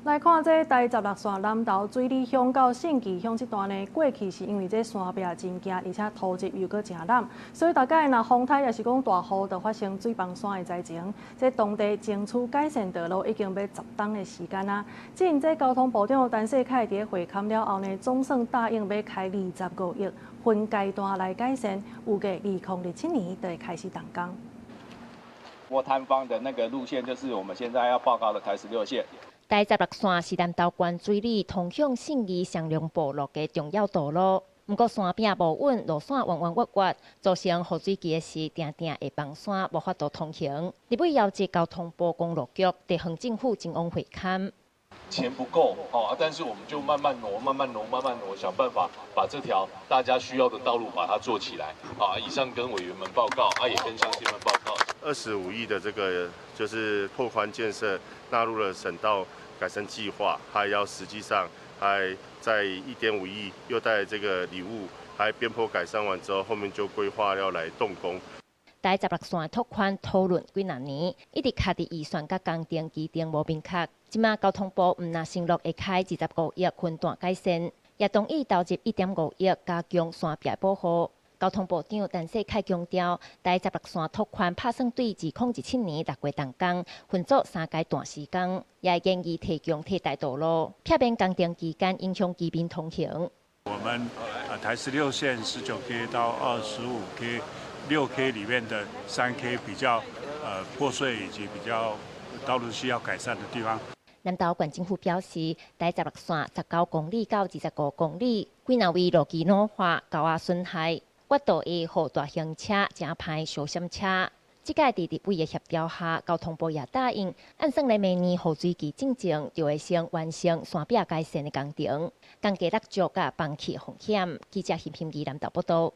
来看这第16线南投水里乡到信义乡这段呢，过去是因为这山壁真惊，而且土质又搁真烂，所以大概若风台也是讲大雨，就发生水崩山的灾情。这当地争取改善道路已经要10冬的时间啊。至于这交通部长陈世凯伫会勘了后呢，总算答应要开25亿，分阶段来改善，预计2027年就会开始动工。波摊方的那个路线就是我们现在要报告的台16线。第16线是南投县水里通向信义上龙部落的重要道路，不过山壁无稳，路线弯弯弯弯，造成雨水期时定定会崩山，无法度通行。立委要求交通部公路局地方政府前往会勘。钱不够但是我们就慢慢挪，想办法把这条大家需要的道路把它做起来以上跟委员们报告也跟乡亲们报告。25亿的这个就是拓宽建设纳入了省道改善计划，还要实际上还在1.5亿又带这个礼物，还边坡改善完之后，后面就规划要来动工。第16线拓宽讨论几多年，一直卡伫预算甲工程基定无明确。即马交通部毋若承诺会开25亿分段改善，也同意投入1.5亿加强山壁保护。交通部长陈世凯强调，第16线拓宽打算对2017年6月动工，分做3阶段施工，也建议提供替代道路，避免工程期间影响居民通行。我们台16线19K 到25K。6K 里面的3K 比较破碎以及比较道路需要改善的地方。南投县政府表示，第16线19公里到25公里，几若位路基老化、高压损害，国道会互大型车真歹小闪车。这届伫立委的协调下，交通部也答应，按算来明年雨水期进前，就会先完成山壁改善的工程，降低落石甲崩起风险。记者陈平仪南投报道。